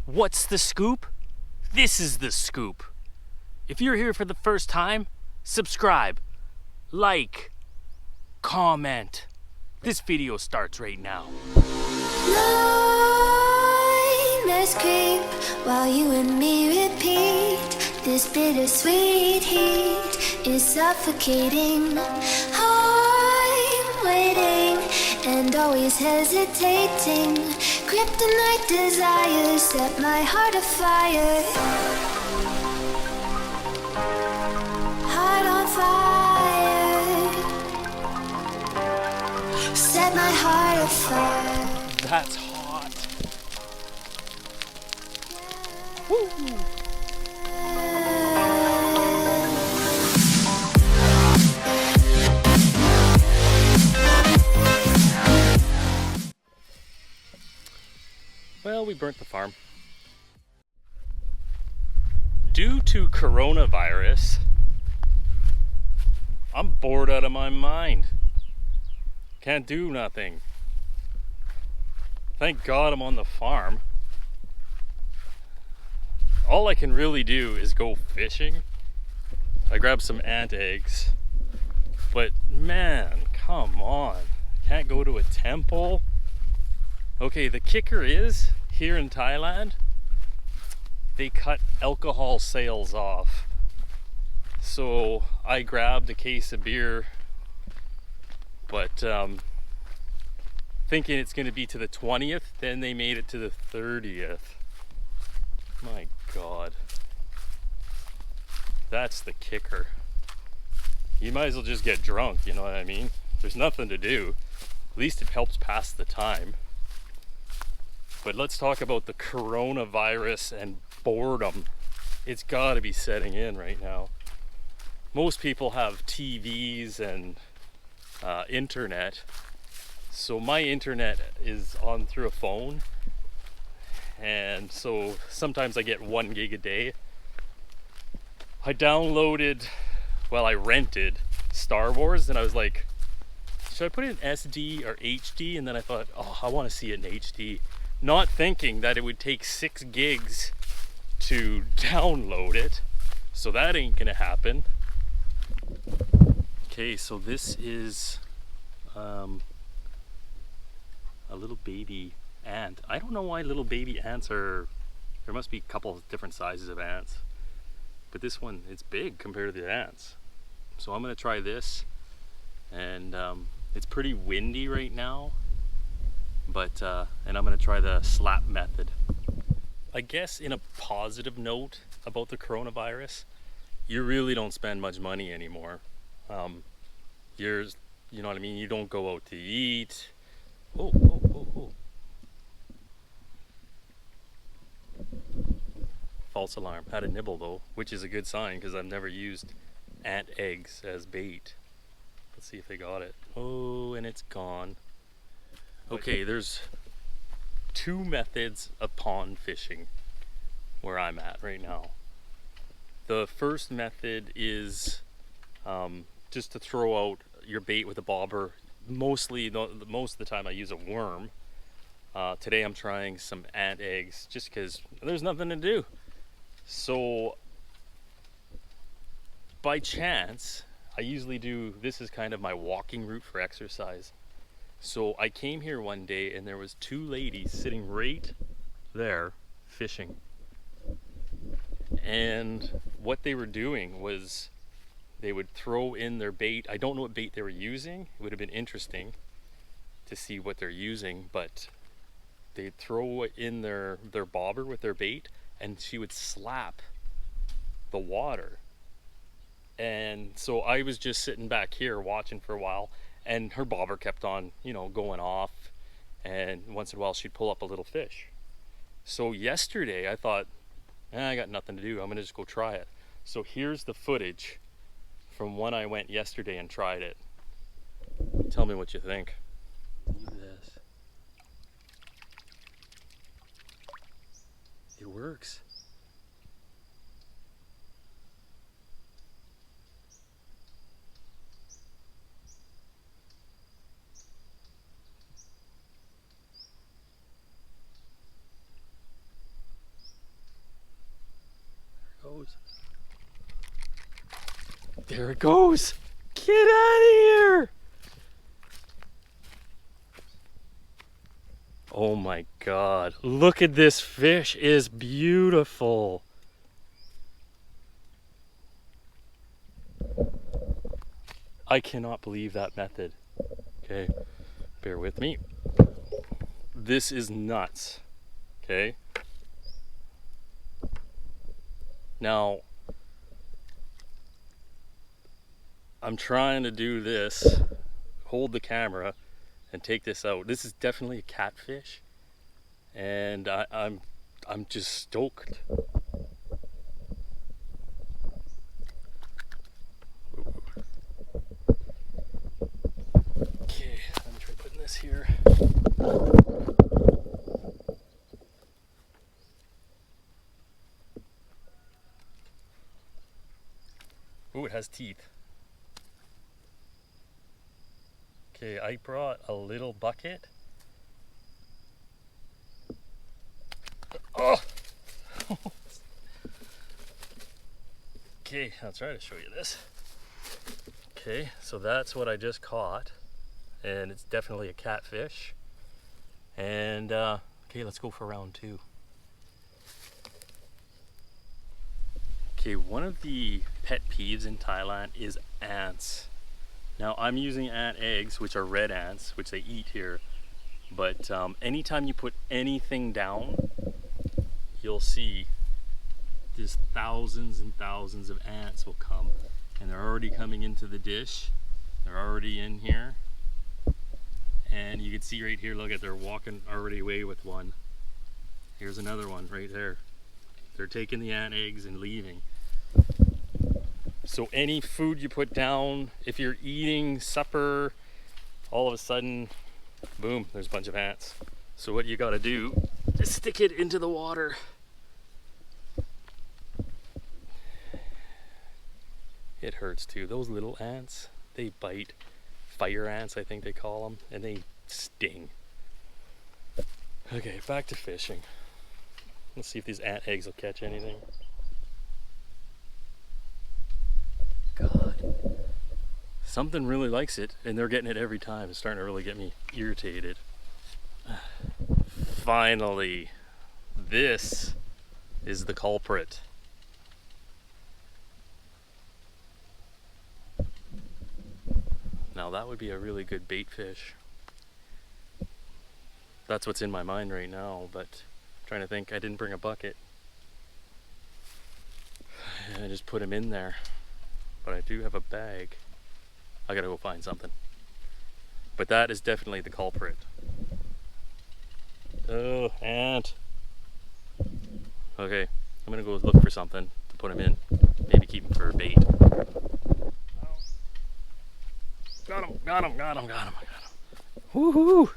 What's the scoop? This is the scoop. If you're here for the first time, subscribe, like, comment. This video starts right now. Nightmares creep while you and me repeat. This bittersweet heat is suffocating. I'm waiting and always hesitating. Kryptonite desires set my heart afire. Heart on fire. Set my heart afire. That's hot. Woo! Well, we burnt the farm. Due to coronavirus, I'm bored out of my mind. Can't do nothing. Thank God I'm on the farm. All I can really do is go fishing. I grabbed some ant eggs. But man, come on. Can't go to a temple. Okay, the kicker is, here in Thailand, they cut alcohol sales off. So I grabbed a case of beer, but thinking it's going to be to the 20th, then they made it to the 30th. My God. That's the kicker. You might as well just get drunk, you know what I mean? There's nothing to do. At least it helps pass the time. But let's talk about the coronavirus and boredom. It's got to be setting in right now. Most people have TVs and internet. So my internet is on through a phone. And so sometimes I get 1 gig a day. I rented Star Wars, and I was like, should I put it in SD or HD? And then I thought, oh, I want to see it in HD. Not thinking that it would take 6 gigs to download it. So that ain't gonna happen. Okay, so this is a little baby ant. I don't know why little baby ants are... There must be a couple of different sizes of ants. But this one, it's big compared to the ants. So I'm gonna try this. And it's pretty windy right now. But and I'm gonna try the slap method. I guess in a positive note about the coronavirus, you really don't spend much money anymore. You know what I mean? You don't go out to eat. Oh. False alarm. Had a nibble though, which is a good sign because I've never used ant eggs as bait. Let's see if they got it. Oh, and it's gone. Okay, there's 2 methods of pond fishing where I'm at right now. The first method is just to throw out your bait with a bobber. Most of the time I use a worm. Today I'm trying some ant eggs just because there's nothing to do. So by chance, I usually do, this is kind of my walking route for exercise. So I came here one day and there was 2 ladies sitting right there fishing. And what they were doing was they would throw in their bait. I don't know what bait they were using. It would have been interesting to see what they're using, but they'd throw in their bobber with their bait and she would slap the water. And so I was just sitting back here watching for a while. And her bobber kept on, going off. And once in a while she'd pull up a little fish. So yesterday I thought, I got nothing to do. I'm gonna just go try it. So here's the footage from when I went yesterday and tried it. Tell me what you think. Look at this. It works. There it goes. Get out of here. Oh my God. Look at this fish. It is beautiful. I cannot believe that method. Okay, bear with me. This is nuts. Okay. Now, I'm trying to do this, hold the camera, and take this out. This is definitely a catfish, and I'm just stoked. Okay, let me try putting this here. Ooh, it has teeth. Okay, I brought a little bucket. Oh! Okay, I'll try to show you this. Okay, so that's what I just caught. And it's definitely a catfish. And, okay, let's go for round 2. Okay, one of the pet peeves in Thailand is ants. Now I'm using ant eggs, which are red ants, which they eat here. But anytime you put anything down, you'll see just thousands and thousands of ants will come. And they're already coming into the dish. They're already in here. And you can see right here, look at, they're walking already away with one. Here's another one right there. They're taking the ant eggs and leaving. So any food you put down, if you're eating supper, all of a sudden, boom, there's a bunch of ants. So what you gotta do is stick it into the water. It hurts too. Those little ants, they bite. Fire ants, I think they call them, and they sting. Okay, back to fishing. Let's see if these ant eggs will catch anything. God. Something really likes it, and they're getting it every time. It's starting to really get me irritated. Finally, this is the culprit. Now that would be a really good bait fish. That's what's in my mind right now, but I'm trying to think, I didn't bring a bucket. And I just put him in there. But I do have a bag. I gotta go find something. But that is definitely the culprit. Oh, ant. Okay, I'm gonna go look for something to put him in. Maybe keep him for bait. Got him, got him, got him, got him, got him. Woohoo!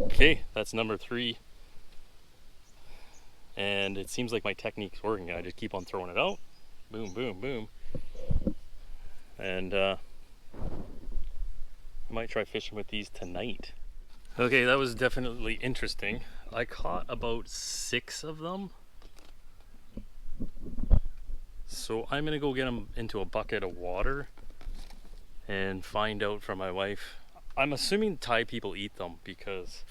Okay, that's number 3. And it seems like my technique's working. I just keep on throwing it out. Boom, boom, boom. And I might try fishing with these tonight. Okay, that was definitely interesting. I caught about 6 of them. So I'm gonna go get them into a bucket of water and find out from my wife. I'm assuming Thai people eat them because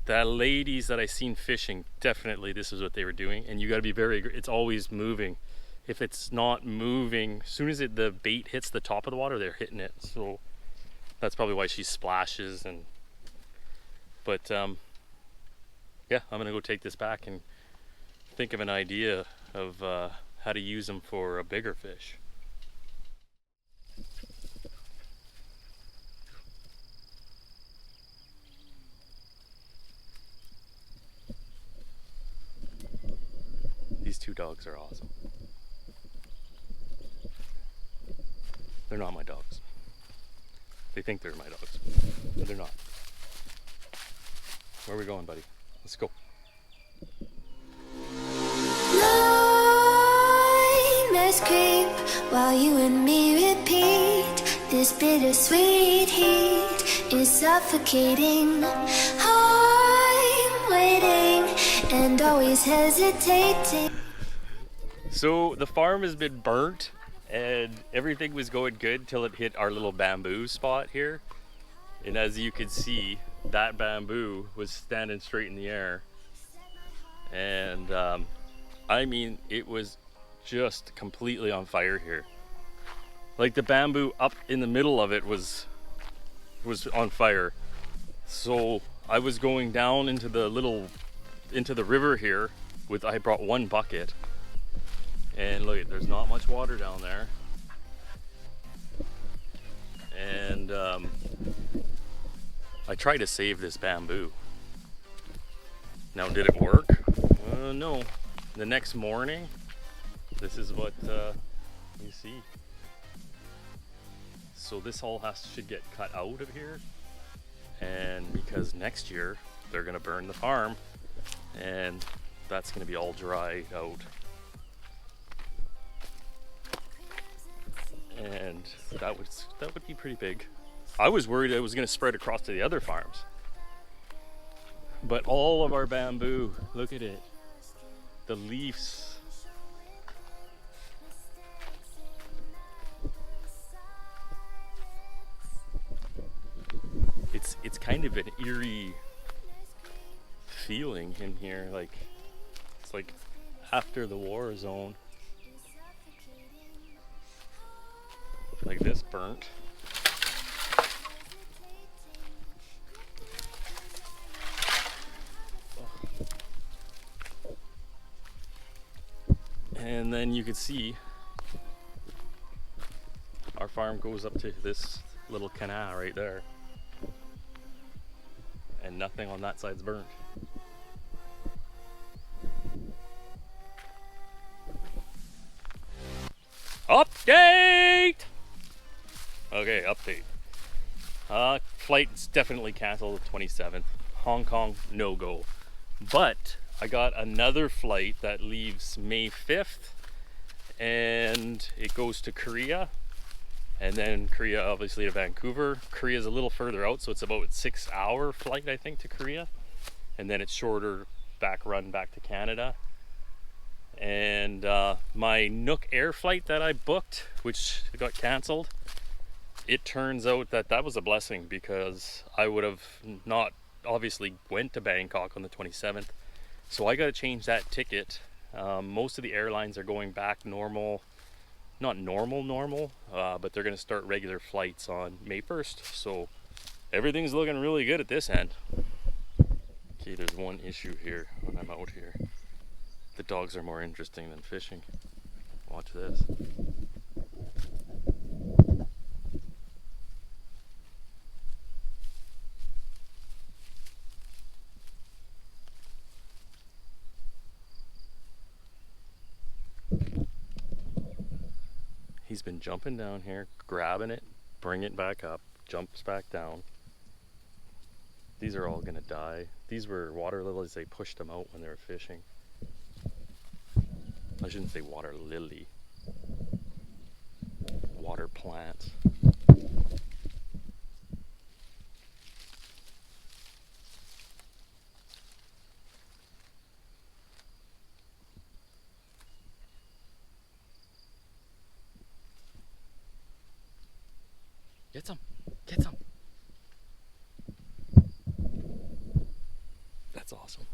the ladies that I seen fishing, definitely this is what they were doing. And you gotta be it's always moving. If it's not moving, as soon as the bait hits the top of the water, they're hitting it. So that's probably why she splashes. But yeah, I'm gonna go take this back and think of an idea of how to use them for a bigger fish. These 2 dogs are awesome. They're not my dogs. They think they're my dogs, but they're not. Where are we going, buddy? Let's go. Nightmares creep while you and me repeat This bittersweet heat is suffocating. I'm waiting and always hesitating. So the farm has been burnt and everything was going good till it hit our little bamboo spot here. And as you can see, that bamboo was standing straight in the air. And I mean, it was just completely on fire here. Like the bamboo up in the middle of it was on fire. So I was going down into the river here I brought one bucket. And look, there's not much water down there. And I tried to save this bamboo. Now, did it work? No. The next morning, this is what you see. So this all should get cut out of here. And because next year, they're gonna burn the farm and that's gonna be all dried out. And that would be pretty big. I was worried it was gonna spread across to the other farms. But all of our bamboo, look at it. The leaves. It's kind of an eerie feeling in here, like it's like after the war zone. Like this burnt. And then you can see our farm goes up to this little canal right there. And nothing on that side's burnt. Update! Okay, update. Flight's definitely canceled the 27th. Hong Kong, no go. But I got another flight that leaves May 5th and it goes to Korea. And then Korea obviously to Vancouver. Korea's a little further out, so it's about a 6-hour flight, I think, to Korea. And then it's shorter run back to Canada. And my Nook Air flight that I booked, which got canceled, it turns out that was a blessing because I would have not obviously went to Bangkok on the 27th. So I got to change that ticket. Most of the airlines are going back normal. Not normal, but they're going to start regular flights on May 1st. So everything's looking really good at this end. Okay, there's one issue here when I'm out here. The dogs are more interesting than fishing. Watch this. He's been jumping down here, grabbing it, bring it back up, jumps back down. These are all gonna die. These were water lilies, they pushed them out when they were fishing. I shouldn't say water lily. Water plants. Get some. Get some. That's awesome.